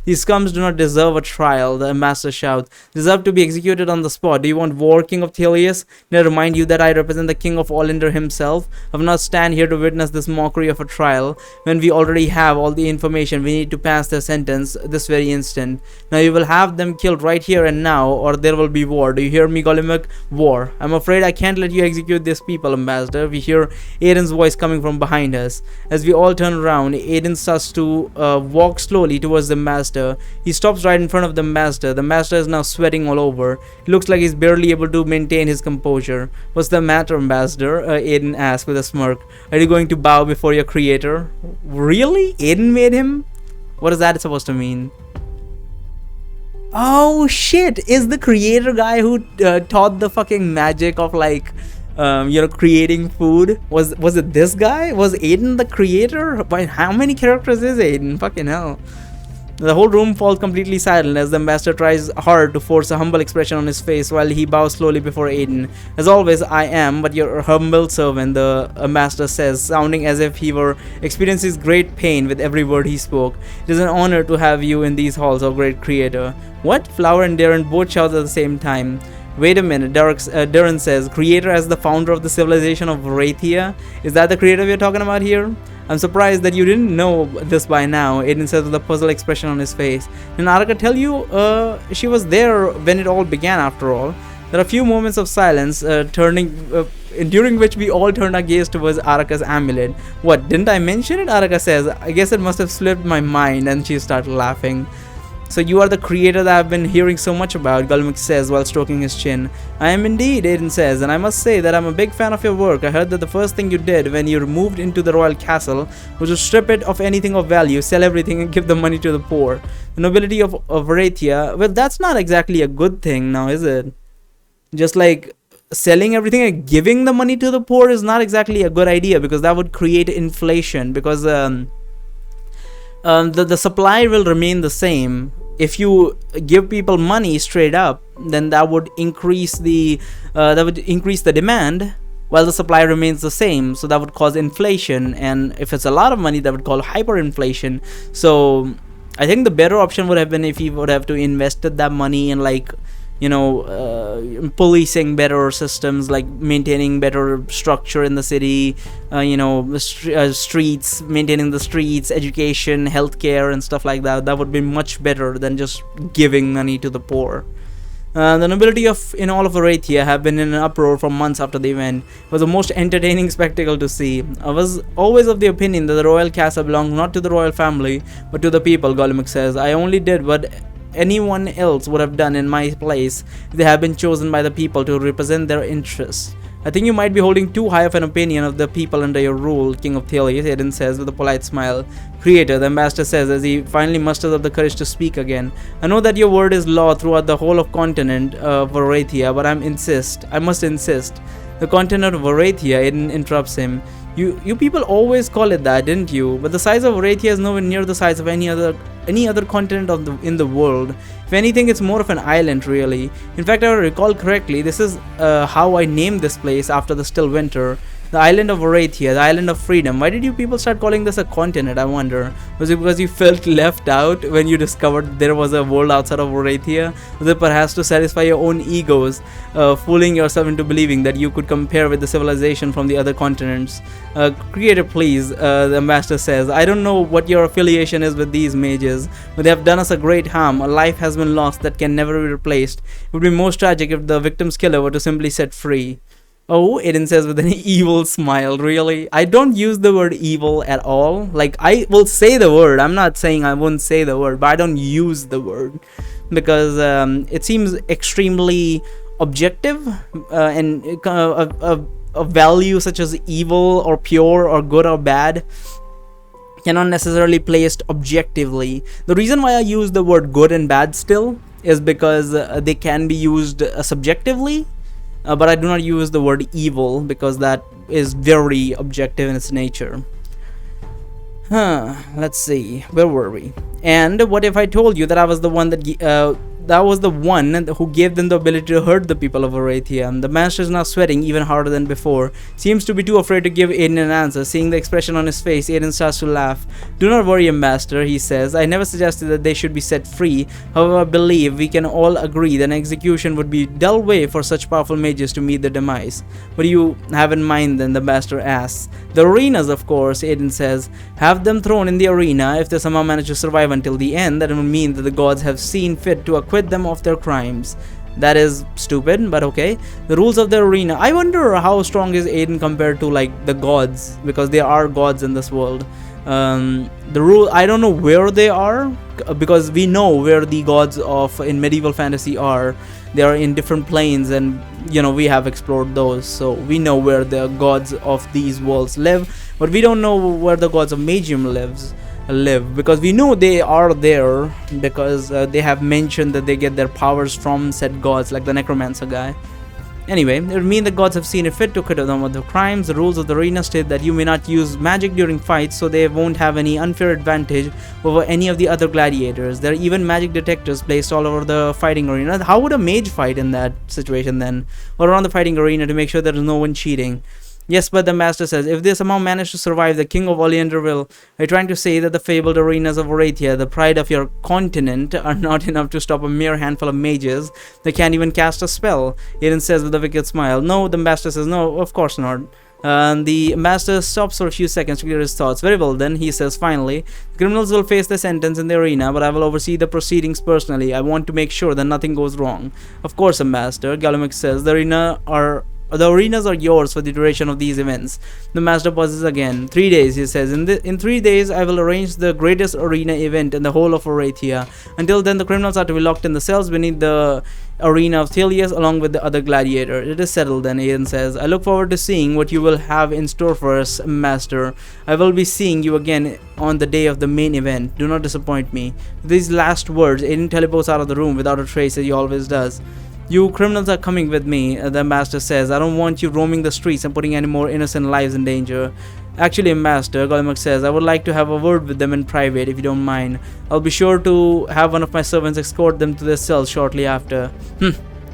These scums do not deserve a trial, the ambassador shouts. Deserve to be executed on the spot. Do you want war, King of Thelius? May I remind you that I represent the King of Olinder himself. I will not stand here to witness this mockery of a trial when we already have all the information we need to pass their sentence this very instant. Now you will have them killed right here and now, or there will be war. Do you hear me, Golimuk? War. I'm afraid I can't let you execute these people, Ambassador. We hear Aiden's voice coming from behind us. As we all turn around, Aiden starts to walk slowly towards the Ambassador. He stops right in front of the Ambassador. The Ambassador is now sweating all over. He looks like he's barely able to maintain his composure. What's the matter, Ambassador? Aiden asks with a smirk. Are you going to bow before your creator? Really? Aiden made him? What is that supposed to mean? Oh shit! Is the creator guy who taught the fucking magic of like creating food? Was it this guy? Was Aiden the creator? By how many characters is Aiden? Fucking hell. The whole room falls completely silent as the ambassador tries hard to force a humble expression on his face while he bows slowly before Aiden. As always, I am but your humble servant, the ambassador says, sounding as if he were experiencing great pain with every word he spoke. It is an honor to have you in these halls, O great creator. What? Flower and Darren both shout at the same time. Wait a minute, Darren says, creator as the founder of the civilization of Wraithia? Is that the creator we're talking about here? I'm surprised that you didn't know this by now, Aiden says with a puzzled expression on his face. Did Araka tell you she was there when it all began after all? There are a few moments of silence during which we all turn our gaze towards Araka's amulet. What, didn't I mention it? Araka says. I guess it must have slipped my mind, and she started laughing. So you are the creator that I've been hearing so much about, Gulmik says while stroking his chin. I am indeed, Aiden says, and I must say that I'm a big fan of your work. I heard that the first thing you did when you moved into the royal castle was to strip it of anything of value, sell everything and give the money to the poor. The nobility of Wraithia, well, that's not exactly a good thing now, is it? Just like selling everything and giving the money to the poor is not exactly a good idea, because that would create inflation, because the supply will remain the same. If you give people money straight up, then that would increase the demand while the supply remains the same. So that would cause inflation, and if it's a lot of money, that would cause hyperinflation. So I think the better option would have been if you would have to invested that money in, like, policing better systems, like maintaining better structure in the city, streets, maintaining the streets, education, healthcare and stuff like that. That would be much better than just giving money to the poor. The nobility in all of Wraithia have been in an uproar for months after the event. It was the most entertaining spectacle to see. I was always of the opinion that the royal castle belonged not to the royal family, but to the people, Golemik says. I only did what anyone else would have done in my place if they have been chosen by the people to represent their interests. I think you might be holding too high of an opinion of the people under your rule, King of Thelius, Aiden says with a polite smile. Creator, the ambassador says as he finally musters up the courage to speak again. I know that your word is law throughout the whole of continent of Wraithia, but I must insist. The continent of Wraithia, Aiden interrupts him. You people always call it that, didn't you? But the size of Wraithia is nowhere near the size of any other continent in the world. If anything, it's more of an island, really. In fact, I recall correctly, this is how I named this place after the still winter. The island of Wraithia, the island of freedom. Why did you people start calling this a continent, I wonder? Was it because you felt left out when you discovered there was a world outside of Wraithia? Was it perhaps to satisfy your own egos, fooling yourself into believing that you could compare with the civilization from the other continents? Creator, please, the ambassador says. I don't know what your affiliation is with these mages, but they have done us a great harm. A life has been lost that can never be replaced. It would be most tragic if the victim's killer were to simply set free. Oh, Aiden says with an evil smile. Really? I don't use the word evil at all. Like, I will say the word. I'm not saying I won't say the word, but I don't use the word because it seems extremely objective, and a value such as evil or pure or good or bad cannot necessarily be placed objectively. The reason why I use the word good and bad still is because they can be used subjectively. But I do not use the word evil because that is very objective in its nature. Let's see. Where were we? And what if I told you that I was the one that that was the one who gave them the ability to hurt the people of Arathia. The master is now sweating even harder than before. Seems to be too afraid to give Aiden an answer. Seeing the expression on his face, Aiden starts to laugh. "Do not worry, Ambassador," he says. "I never suggested that they should be set free. However, I believe we can all agree that an execution would be a dull way for such powerful mages to meet their demise." "What do you have in mind then?" the Ambassador asks. "The arenas, of course," Aiden says. "Have them thrown in the arena. If they somehow manage to survive until the end, that would mean that the gods have seen fit to acquit them of their crimes." That is stupid, but okay. "The rules of the arena." I wonder how strong is Aiden compared to like the gods, because there are gods in this world. The rule, I don't know where they are, because we know where the gods of in medieval fantasy are. They are in different planes, and you know, we have explored those, so we know where the gods of these worlds live, but we don't know where the gods of Magium live, because we know they are there, because they have mentioned that they get their powers from said gods, like the necromancer guy. Anyway, it would mean the gods have seen it fit to acquit them of their crimes. The rules of the arena state that you may not use magic during fights, so they won't have any unfair advantage over any of the other gladiators. There are even magic detectors placed all over the fighting arena. How would a mage fight in that situation then? Or around the fighting arena to make sure there is no one cheating? "Yes, but," the master says, "if they somehow manage to survive, the king of Oleander will." "Are you trying to say that the fabled arenas of Arathia, the pride of your continent, are not enough to stop a mere handful of mages that can't even cast a spell?" Aiden says with a wicked smile. "No," the master says, "no, of course not." The master stops for a few seconds to clear his thoughts. "Very well then," he says finally. "The criminals will face their sentence in the arena, but I will oversee the proceedings personally. I want to make sure that nothing goes wrong." "Of course, Master," Galumic says. The arenas are yours for the duration of these events." The master pauses again. 3 days, he says. In 3 days, I will arrange the greatest arena event in the whole of Arathia. Until then, the criminals are to be locked in the cells beneath the arena of Thelius along with the other gladiators. "It is settled then," Aiden says. "I look forward to seeing what you will have in store for us, Master. I will be seeing you again on the day of the main event. Do not disappoint me." With these last words, Aiden teleports out of the room without a trace, as he always does. "You criminals are coming with me," the master says. "I don't want you roaming the streets and putting any more innocent lives in danger." "Actually, Master," Golemak says, "I would like to have a word with them in private, if you don't mind. I'll be sure to have one of my servants escort them to their cells shortly after."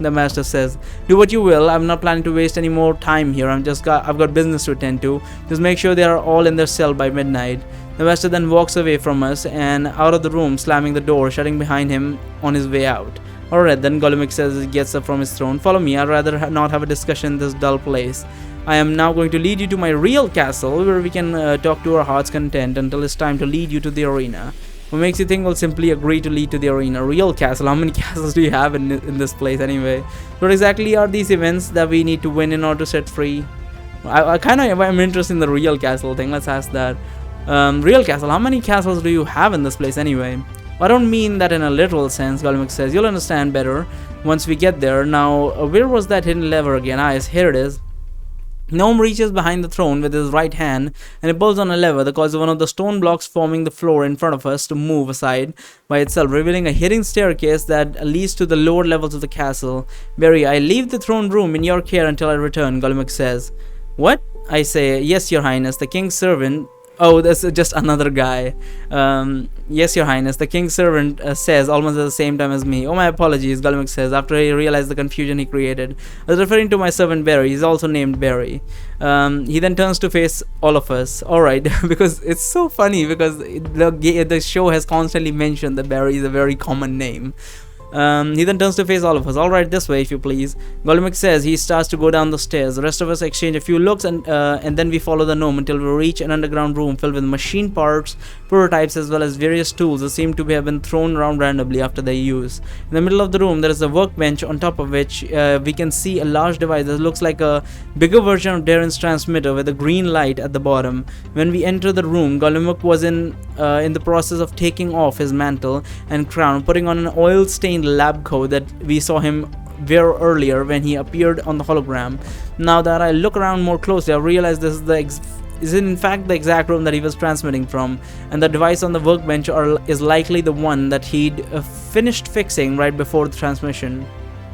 The master says. "Do what you will. I'm not planning to waste any more time here. I've got business to attend to. Just make sure they are all in their cell by midnight." The master then walks away from us and out of the room, slamming the door, shutting behind him on his way out. "Alright then," Golemak says as he gets up from his throne. "Follow me. I'd rather not have a discussion in this dull place. I am now going to lead you to my real castle, where we can talk to our heart's content until it's time to lead you to the arena." "What makes you think we'll simply agree to lead to the arena? Real castle? How many castles do you have in this place anyway? What exactly are these events that we need to win in order to set free?" I'm interested in the real castle thing. Let's ask that. Real castle? How many castles do you have in this place anyway? "I don't mean that in a literal sense," Golemak says. "You'll understand better once we get there. Now, where was that hidden lever again? Ah, yes, here it is." Gnome reaches behind the throne with his right hand and it pulls on a lever that causes one of the stone blocks forming the floor in front of us to move aside by itself, revealing a hidden staircase that leads to the lower levels of the castle. "Barry, I leave the throne room in your care until I return," Golemak says. "What?" I say. "Yes, Your Highness, the king's servant." Oh, that's just another guy. "Yes, Your Highness," the king's servant says almost at the same time as me. "Oh, my apologies," Golemak says after he realized the confusion he created. "I was referring to my servant Barry. He's also named Barry." He then turns to face all of us. Alright, because it's so funny because the show has constantly mentioned that Barry is a very common name. He then turns to face all of us. "Alright, this way, if you please," Golemak says. He starts to go down the stairs. The rest of us exchange a few looks and then we follow the gnome until we reach an underground room filled with machine parts, prototypes, as well as various tools that seem to have been thrown around randomly after their use. In the middle of the room, there is a workbench on top of which we can see a large device that looks like a bigger version of Darren's transmitter with a green light at the bottom. When we enter the room, Golemak was in the process of taking off his mantle and crown, putting on an oil-stained lab coat that we saw him wear earlier when he appeared on the hologram. Now that I look around more closely, I realize this is in fact the exact room that he was transmitting from, and the device on the workbench is likely the one that he'd finished fixing right before the transmission.